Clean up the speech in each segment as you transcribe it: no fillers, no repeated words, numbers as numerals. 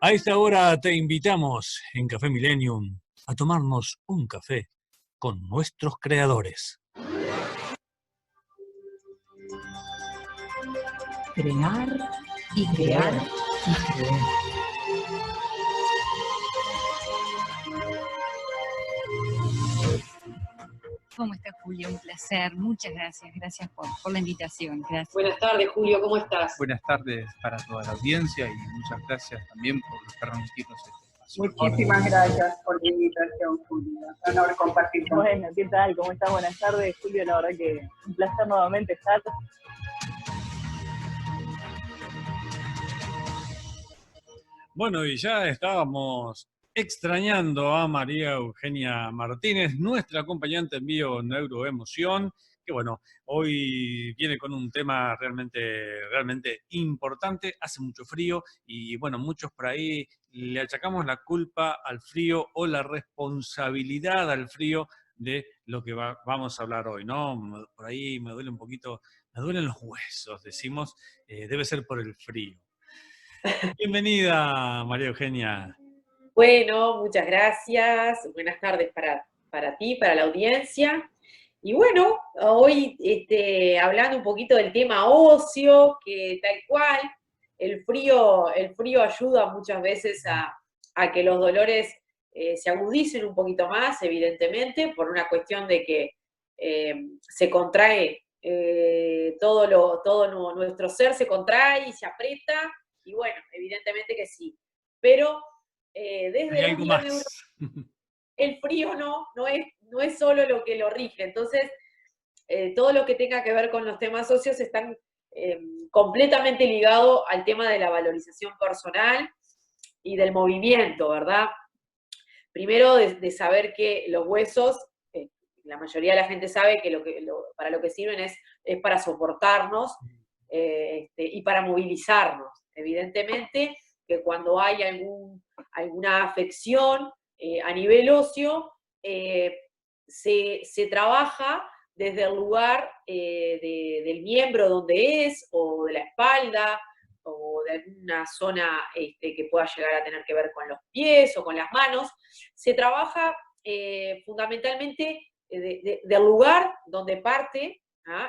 A esta hora te invitamos en Café Millennium a tomarnos un café con nuestros creadores. Crear y crear y creer. ¿Cómo está, Julio? Un placer. Muchas gracias. Gracias por la invitación. Gracias. Buenas tardes, Julio. ¿Cómo estás? Buenas tardes para toda la audiencia y muchas gracias también por permitirnos este espacio. Muchísimas gracias por la invitación, Julio. Un honor compartir con Bueno, ¿qué tal? ¿Cómo estás? Buenas tardes, Julio. La verdad que un placer nuevamente estar. Bueno, y ya estábamos extrañando a María Eugenia Martínez, nuestra acompañante en Bio Neuroemoción, que bueno, hoy viene con un tema realmente importante. Hace mucho frío y bueno, muchos por ahí le achacamos la culpa al frío o la responsabilidad al frío de lo que vamos a hablar hoy, ¿no? Por ahí me duele un poquito, me duelen los huesos, decimos, debe ser por el frío. Bienvenida, María Eugenia. Bueno, muchas gracias. Buenas tardes para ti, para la audiencia. Y bueno, hoy hablando un poquito del tema ocio, que tal cual, el frío ayuda muchas veces a que los dolores se agudicen un poquito más, evidentemente, por una cuestión de que se contrae, todo nuestro ser se contrae y se aprieta. Y bueno, evidentemente que sí. Pero desde Hay algo más. el frío no es solo lo que lo rige. Entonces, todo lo que tenga que ver con los temas socios están completamente ligados al tema de la valorización personal y del movimiento, ¿verdad? Primero, de saber que los huesos, la mayoría de la gente sabe que para lo que sirven es para soportarnos y para movilizarnos. Evidentemente que cuando hay alguna afección a nivel óseo, se trabaja desde el lugar del miembro donde es, o de la espalda, o de alguna zona que pueda llegar a tener que ver con los pies o con las manos. Se trabaja fundamentalmente del lugar donde parte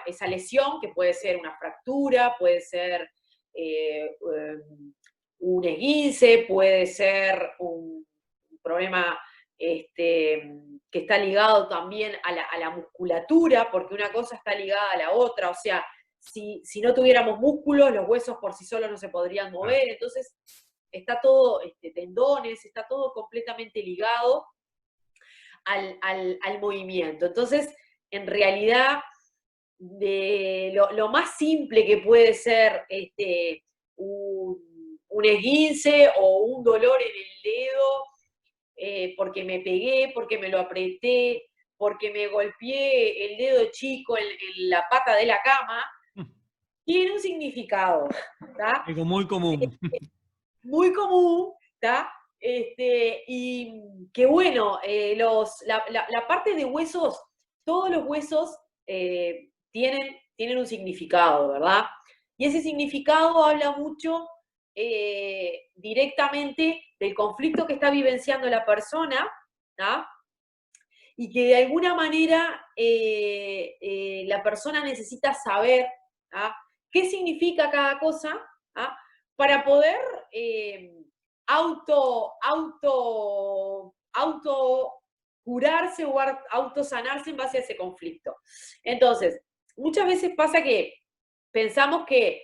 esa lesión, que puede ser una fractura, puede ser un esguince, puede ser un problema que está ligado también a la musculatura, porque una cosa está ligada a la otra. O sea, si no tuviéramos músculos, los huesos por sí solos no se podrían mover. Entonces, está todo, tendones, está todo completamente ligado al movimiento. Entonces, en realidad, de lo más simple que puede ser un esguince o un dolor en el dedo, porque me pegué, porque me lo apreté, porque me golpeé el dedo chico en la pata de la cama, tiene un significado, ¿tá? Algo muy común. Muy común, ¿tá? Y que bueno, la parte de huesos, todos los huesos tienen un significado, ¿verdad? Y ese significado habla mucho directamente del conflicto que está vivenciando la persona, ¿tá? Y que de alguna manera la persona necesita saber, ¿tá? Qué significa cada cosa, ¿tá? Para poder auto curarse o autosanarse en base a ese conflicto. Entonces, muchas veces pasa que pensamos que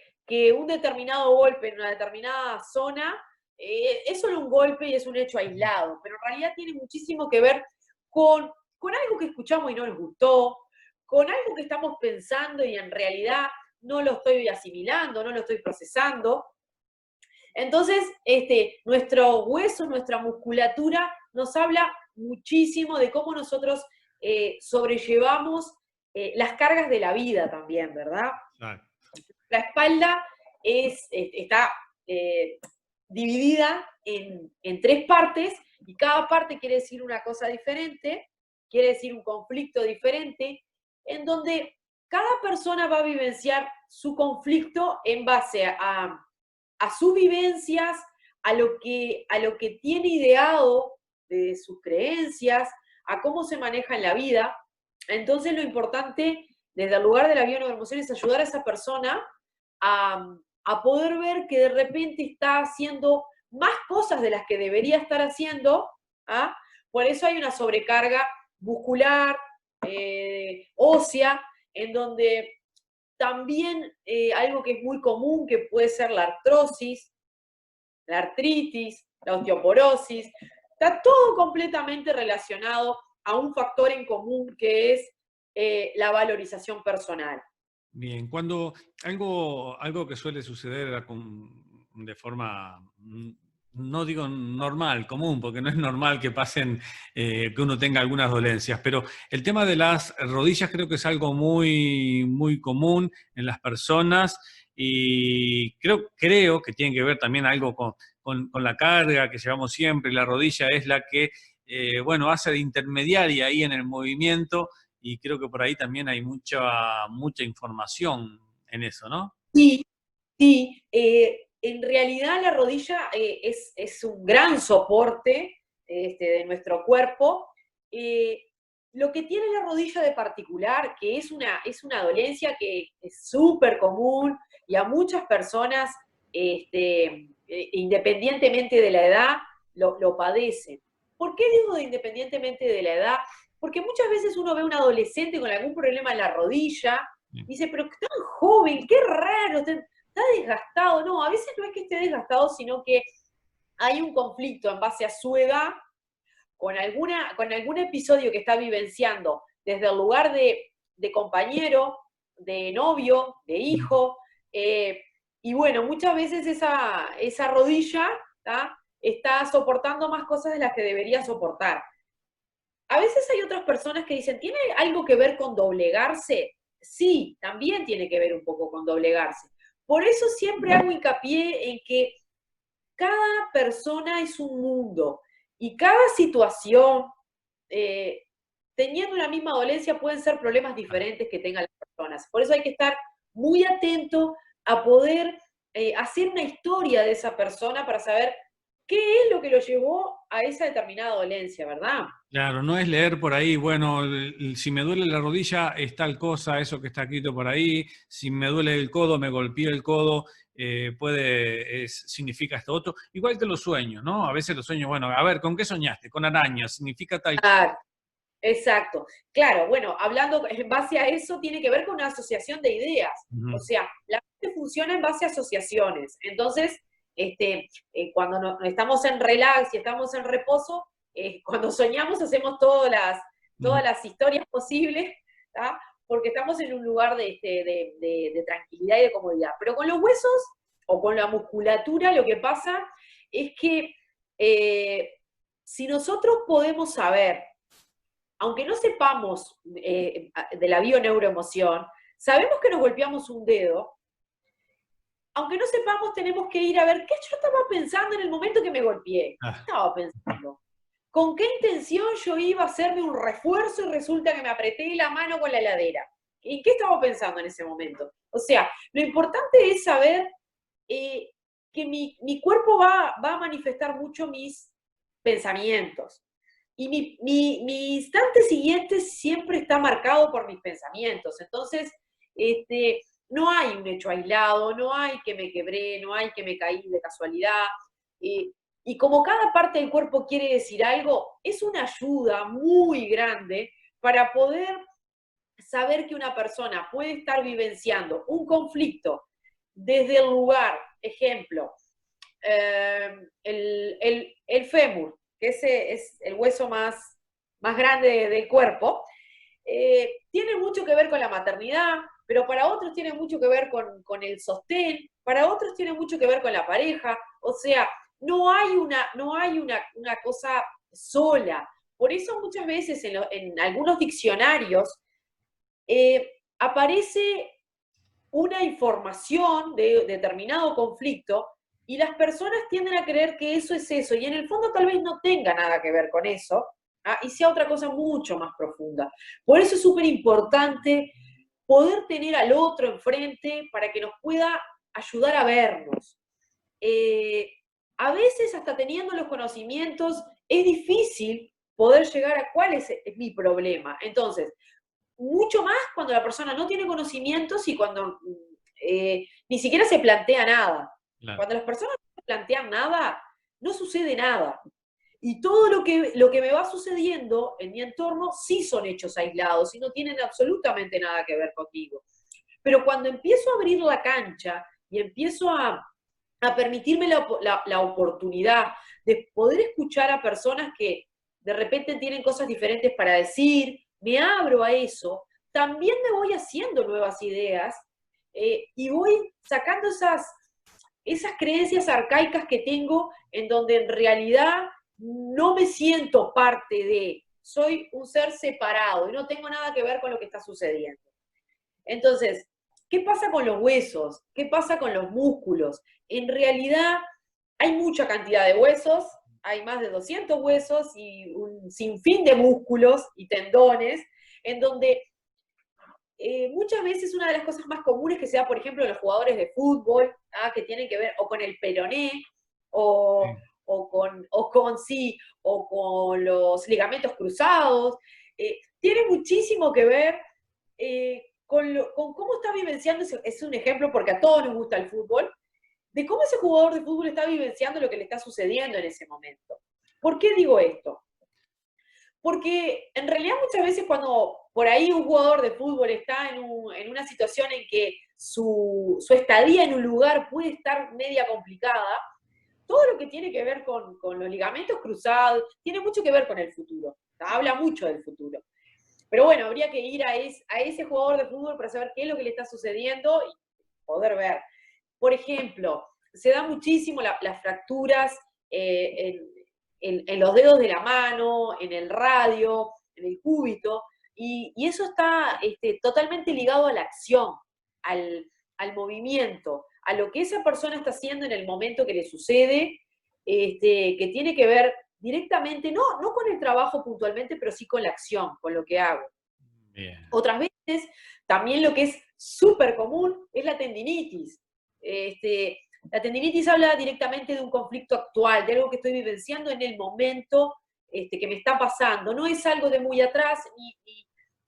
un determinado golpe en una determinada zona es solo un golpe y es un hecho aislado, pero en realidad tiene muchísimo que ver con algo que escuchamos y no nos gustó, con algo que estamos pensando y en realidad no lo estoy asimilando, no lo estoy procesando. Entonces, nuestro hueso, nuestra musculatura nos habla muchísimo de cómo nosotros sobrellevamos las cargas de la vida también, ¿verdad? Claro. La espalda está dividida en tres partes, y cada parte quiere decir una cosa diferente, quiere decir un conflicto diferente, en donde cada persona va a vivenciar su conflicto en base a sus vivencias, a lo que tiene ideado de sus creencias, a cómo se maneja en la vida. Entonces lo importante desde el lugar de la bioneuroemoción es ayudar a esa persona a poder ver que de repente está haciendo más cosas de las que debería estar haciendo. ¿Ah? Por eso hay una sobrecarga muscular, ósea, en donde también algo que es muy común, que puede ser la artrosis, la artritis, la osteoporosis, está todo completamente relacionado a un factor en común que es la valorización personal. Bien, cuando algo que suele suceder de forma, no digo normal, común, porque no es normal que pasen, que uno tenga algunas dolencias, pero el tema de las rodillas creo que es algo muy, muy común en las personas y creo que tiene que ver también algo con la carga que llevamos siempre. La rodilla es la que, bueno, hace de intermediaria ahí en el movimiento. Y creo que por ahí también hay mucha información en eso, ¿no? Sí, sí. En realidad la rodilla es un gran soporte de nuestro cuerpo. Lo que tiene la rodilla de particular, que es una dolencia que es súper común y a muchas personas, independientemente de la edad, lo padecen. ¿Por qué digo independientemente de la edad? Porque muchas veces uno ve a un adolescente con algún problema en la rodilla, y dice, pero tan joven, qué raro, está desgastado. No, a veces no es que esté desgastado, sino que hay un conflicto en base a su edad, con algún episodio que está vivenciando desde el lugar de compañero, de novio, de hijo, y bueno, muchas veces esa rodilla, ¿tá?, está soportando más cosas de las que debería soportar. A veces hay otras personas que dicen, ¿tiene algo que ver con doblegarse? Sí, también tiene que ver un poco con doblegarse. Por eso siempre hago hincapié en que cada persona es un mundo y cada situación, teniendo una misma dolencia, pueden ser problemas diferentes que tengan las personas. Por eso hay que estar muy atento a poder hacer una historia de esa persona para saber qué es lo que lo llevó a esa determinada dolencia, ¿verdad? Claro, no es leer por ahí, bueno, si me duele la rodilla es tal cosa, eso que está escrito por ahí, si me duele el codo, me golpeé el codo, significa esto otro. Igual que los sueños, ¿no? A veces los sueños, bueno, a ver, ¿con qué soñaste? Con arañas, significa tal cosa. Exacto. Claro, bueno, hablando en base a eso, tiene que ver con una asociación de ideas. Ujú. O sea, la mente funciona en base a asociaciones. Entonces, cuando estamos en relax y estamos en reposo, cuando soñamos hacemos todas las historias posibles, ¿tá?, porque estamos en un lugar de tranquilidad y de comodidad. Pero con los huesos o con la musculatura lo que pasa es que si nosotros podemos saber, aunque no sepamos de la bioneuroemoción, sabemos que nos golpeamos un dedo. Aunque no sepamos, tenemos que ir a ver qué yo estaba pensando en el momento que me golpeé. ¿Qué estaba pensando? ¿Con qué intención yo iba a hacerme un refuerzo y resulta que me apreté la mano con la heladera? ¿En qué estaba pensando en ese momento? O sea, lo importante es saber que mi cuerpo va a manifestar mucho mis pensamientos. Y mi instante siguiente siempre está marcado por mis pensamientos. Entonces, no hay un hecho aislado, no hay que me quebré, no hay que me caí de casualidad. Y como cada parte del cuerpo quiere decir algo, es una ayuda muy grande para poder saber que una persona puede estar vivenciando un conflicto desde el lugar, ejemplo, el fémur, que ese es el hueso más grande del cuerpo, tiene mucho que ver con la maternidad, pero para otros tiene mucho que ver con el sostén, para otros tiene mucho que ver con la pareja. O sea, no hay una cosa sola. Por eso muchas veces en algunos diccionarios aparece una información de determinado conflicto y las personas tienden a creer que eso es eso, y en el fondo tal vez no tenga nada que ver con eso, y sea otra cosa mucho más profunda. Por eso es súper importante poder tener al otro enfrente para que nos pueda ayudar a vernos. a veces hasta teniendo los conocimientos es difícil poder llegar a cuál es mi problema. Entonces, mucho más cuando la persona no tiene conocimientos y cuando ni siquiera se plantea nada. Claro. Cuando las personas no se plantean nada, no sucede nada. Y todo lo que me va sucediendo en mi entorno sí son hechos aislados y no tienen absolutamente nada que ver conmigo. Pero cuando empiezo a abrir la cancha y empiezo a permitirme la oportunidad de poder escuchar a personas que de repente tienen cosas diferentes para decir, me abro a eso, también me voy haciendo nuevas ideas y voy sacando esas creencias arcaicas que tengo en donde en realidad no me siento parte de, soy un ser separado y no tengo nada que ver con lo que está sucediendo. Entonces, ¿qué pasa con los huesos? ¿Qué pasa con los músculos? En realidad hay mucha cantidad de huesos, hay más de 200 huesos y un sinfín de músculos y tendones, en donde muchas veces una de las cosas más comunes que se da, por ejemplo, en los jugadores de fútbol, que tienen que ver o con el peroné, o con los ligamentos cruzados, tiene muchísimo que ver con cómo está vivenciando, es un ejemplo porque a todos nos gusta el fútbol, de cómo ese jugador de fútbol está vivenciando lo que le está sucediendo en ese momento. ¿Por qué digo esto? Porque en realidad muchas veces cuando por ahí un jugador de fútbol está en una situación en que su estadía en un lugar puede estar media complicada, todo lo que tiene que ver con los ligamentos cruzados, tiene mucho que ver con el futuro. Habla mucho del futuro. Pero bueno, habría que ir a ese jugador de fútbol para saber qué es lo que le está sucediendo y poder ver. Por ejemplo, se da muchísimo las fracturas en los dedos de la mano, en el radio, en el cúbito, y eso está totalmente ligado a la acción, al movimiento, a lo que esa persona está haciendo en el momento que le sucede, que tiene que ver directamente, no con el trabajo puntualmente, pero sí con la acción, con lo que hago. Bien. Otras veces, también lo que es súper común es la tendinitis. La tendinitis habla directamente de un conflicto actual, de algo que estoy vivenciando en el momento que me está pasando. No es algo de muy atrás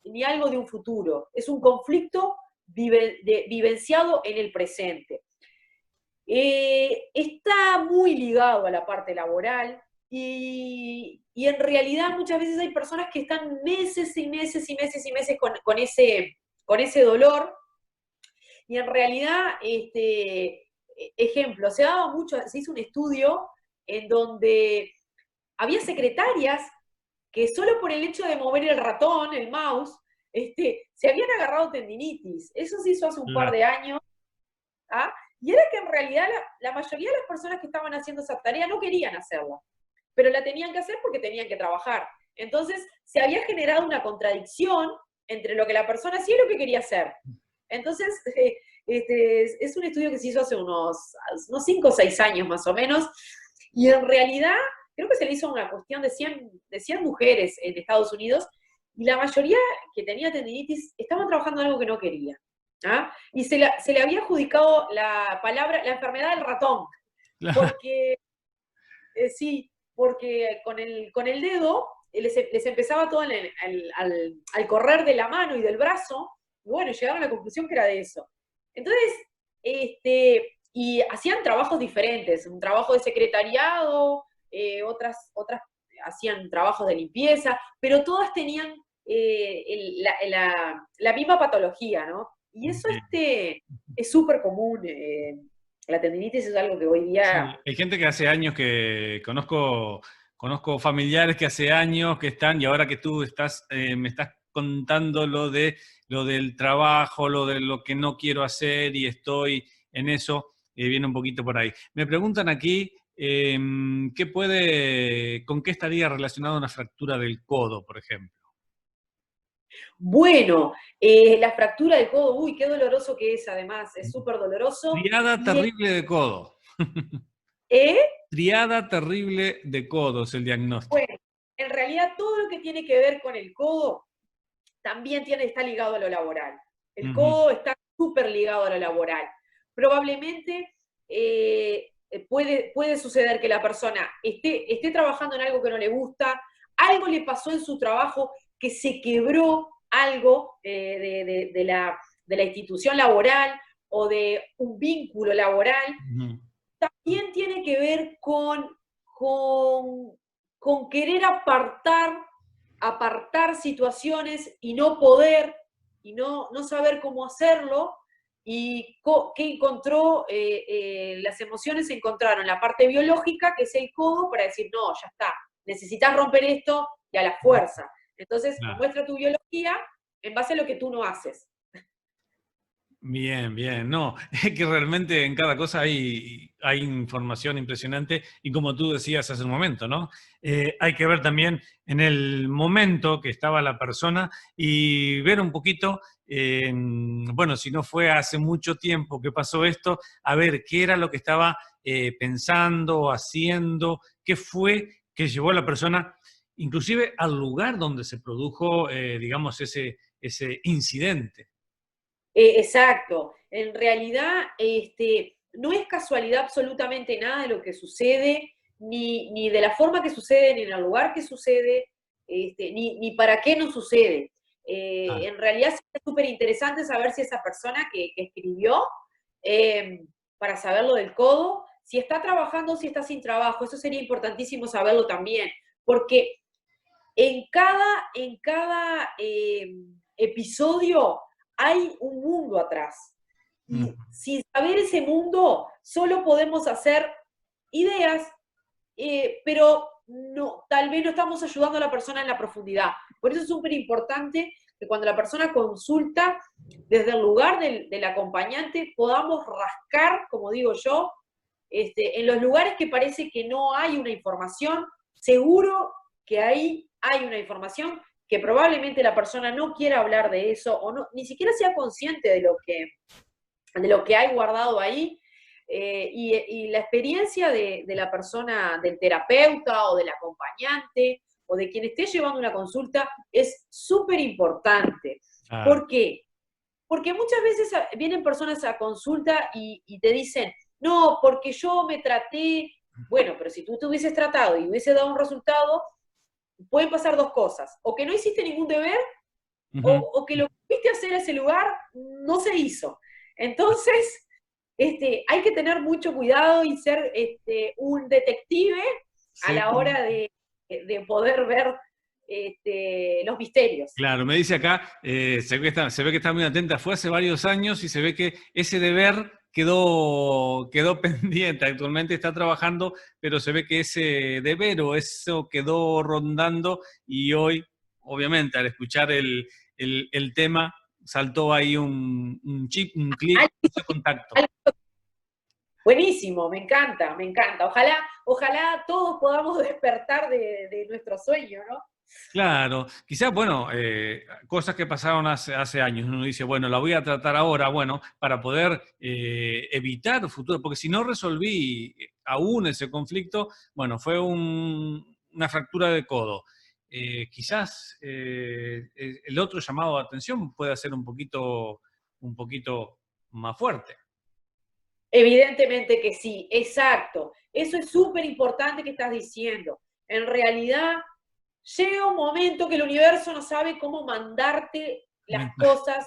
ni algo de un futuro. Es un conflicto vivenciado en el presente. Está muy ligado a la parte laboral y en realidad muchas veces hay personas que están meses y meses y meses y meses con ese dolor y en realidad, ejemplo, se hizo un estudio en donde había secretarias que solo por el hecho de mover el ratón, el mouse, se habían agarrado tendinitis. Eso se hizo hace un par de años. Y era que en realidad la mayoría de las personas que estaban haciendo esa tarea no querían hacerla, pero la tenían que hacer porque tenían que trabajar. Entonces se había generado una contradicción entre lo que la persona hacía y lo que quería hacer. Entonces, es un estudio que se hizo hace unos 5 o 6 años más o menos, y en realidad creo que se le hizo una cuestión de 100 mujeres en Estados Unidos, y la mayoría que tenía tendinitis estaban trabajando en algo que no querían. Y se le había adjudicado la enfermedad del ratón, porque, porque con el dedo les empezaba todo al correr de la mano y del brazo, y bueno, llegaron a la conclusión que era de eso. Entonces, y hacían trabajos diferentes, un trabajo de secretariado, otras hacían trabajos de limpieza, pero todas tenían la misma patología, ¿no? Y eso es súper común. La tendinitis es algo que hoy día... Sí, hay gente que hace años que conozco familiares que hace años que están, y ahora que tú me estás contando lo del trabajo, lo de lo que no quiero hacer y estoy en eso, viene un poquito por ahí. Me preguntan aquí, ¿con qué estaría relacionada una fractura del codo, por ejemplo? Bueno, la fractura del codo, uy, qué doloroso que es además, es súper doloroso. Triada terrible de codo. Triada terrible de codo es el diagnóstico. Bueno, en realidad todo lo que tiene que ver con el codo también está ligado a lo laboral. El codo está súper ligado a lo laboral. Probablemente puede suceder que la persona esté trabajando en algo que no le gusta, algo le pasó en su trabajo, que se quebró algo de la institución laboral o de un vínculo laboral. También tiene que ver con querer apartar situaciones y no poder, y no saber cómo hacerlo, y que encontró, las emociones se encontraron la parte biológica, que es el codo, para decir, no, ya está, necesitas romper esto y a la fuerza. Entonces, muestra tu biología en base a lo que tú no haces. Bien, bien. No, es que realmente en cada cosa hay información impresionante y como tú decías hace un momento, ¿no? Hay que ver también en el momento que estaba la persona y ver un poquito, bueno, si no fue hace mucho tiempo que pasó esto, a ver qué era lo que estaba pensando, haciendo, qué fue que llevó a la persona, inclusive al lugar donde se produjo, digamos, ese incidente. Exacto. En realidad, no es casualidad absolutamente nada de lo que sucede, ni de la forma que sucede, ni en el lugar que sucede, ni para qué no sucede. En realidad es súper interesante saber si esa persona que escribió, para saber lo del codo, si está trabajando o si está sin trabajo. Eso sería importantísimo saberlo también, porque en cada episodio hay un mundo atrás. Y sin saber ese mundo, solo podemos hacer ideas, pero tal vez no estamos ayudando a la persona en la profundidad. Por eso es súper importante que cuando la persona consulta, desde el lugar del acompañante, podamos rascar, como digo yo, en los lugares que parece que no hay una información, seguro que ahí hay una información, que probablemente la persona no quiera hablar de eso, o no, ni siquiera sea consciente de lo que hay guardado ahí, y la experiencia de la persona, del terapeuta o del acompañante, o de quien esté llevando una consulta, es súper importante. ¿Por qué? Porque muchas veces vienen personas a consulta y te dicen, no, porque yo me traté. Bueno, pero si tú te hubieses tratado y hubiese dado un resultado, pueden pasar dos cosas: o que no hiciste ningún deber, o que lo que fuiste a hacer a ese lugar no se hizo. Entonces, hay que tener mucho cuidado y ser un detective a la hora de poder ver los misterios. Claro, me dice acá, se ve que está muy atenta, fue hace varios años y se ve que ese deber quedó pendiente. Actualmente está trabajando, pero se ve que ese deber o eso quedó rondando y hoy, obviamente, al escuchar el tema, saltó ahí un chip, un clic, ese contacto. Buenísimo, me encanta, me encanta. Ojalá todos podamos despertar de nuestro sueño, ¿no? Claro, quizás, bueno, cosas que pasaron hace años, uno dice, bueno, la voy a tratar ahora, bueno, para poder evitar futuro, porque si no resolví aún ese conflicto, bueno, fue una fractura de codo. Quizás el otro llamado de atención puede ser un poquito más fuerte. Evidentemente que sí, exacto. Eso es súper importante que estás diciendo. En realidad, llega un momento que el universo no sabe cómo mandarte las cosas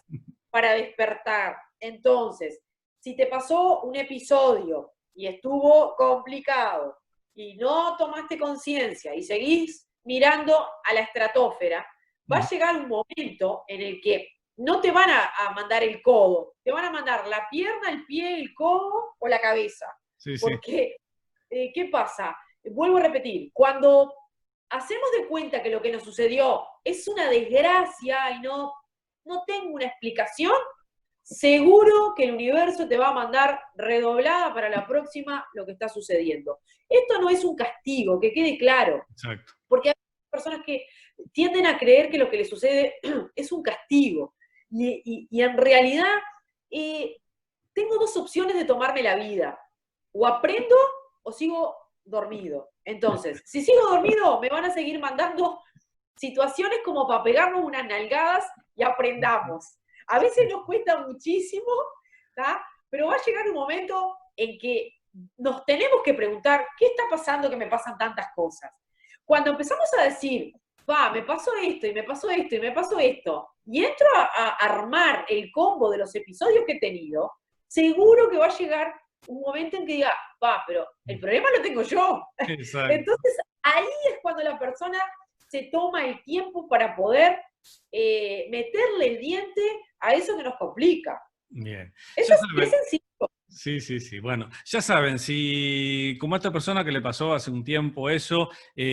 para despertar. Entonces, si te pasó un episodio y estuvo complicado y no tomaste conciencia y seguís mirando a la estratosfera, va a llegar un momento en el que no te van a mandar el codo, te van a mandar la pierna, el pie, el codo o la cabeza. Sí, porque, ¿qué pasa? Vuelvo a repetir, cuando hacemos de cuenta que lo que nos sucedió es una desgracia y no tengo una explicación, seguro que el universo te va a mandar redoblada para la próxima lo que está sucediendo. Esto no es un castigo, que quede claro. Exacto. Porque hay personas que tienden a creer que lo que les sucede es un castigo. Y en realidad tengo dos opciones de tomarme la vida. O aprendo o sigo dormido. Entonces, si sigo dormido, me van a seguir mandando situaciones como para pegarnos unas nalgadas y aprendamos. A veces nos cuesta muchísimo, ¿tá? Pero va a llegar un momento en que nos tenemos que preguntar, ¿qué está pasando que me pasan tantas cosas? Cuando empezamos a decir, me pasó esto, y me pasó esto, y me pasó esto, y entro a armar el combo de los episodios que he tenido, seguro que va a llegar un momento en que diga, pero el problema lo tengo yo. Exacto. Entonces, ahí es cuando la persona se toma el tiempo para poder meterle el diente a eso que nos complica. Bien. Eso Ya es saben. sencillo. Sí. Bueno, ya saben, si como a esta persona que le pasó hace un tiempo eso,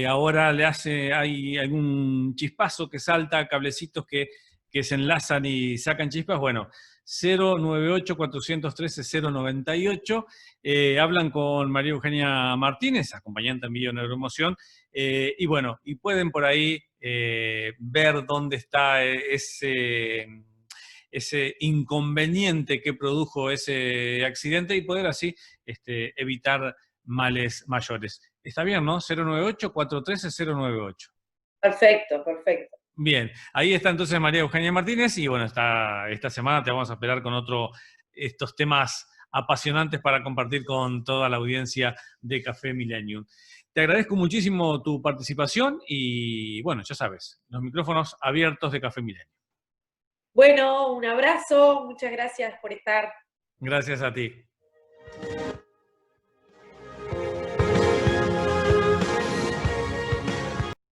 ahora hay algún chispazo que salta, cablecitos que se enlazan y sacan chispas, bueno, 098-413-098, hablan con María Eugenia Martínez, acompañante en Bio Neuroemoción, y bueno, y pueden por ahí ver dónde está ese inconveniente que produjo ese accidente y poder así evitar males mayores. ¿Está bien, no? 098-413-098. Perfecto. Bien, ahí está entonces María Eugenia Martínez y bueno, esta semana te vamos a esperar con estos temas apasionantes para compartir con toda la audiencia de Café Millennium. Te agradezco muchísimo tu participación y bueno, ya sabes, los micrófonos abiertos de Café Millennium. Bueno, un abrazo, muchas gracias por estar. Gracias a ti.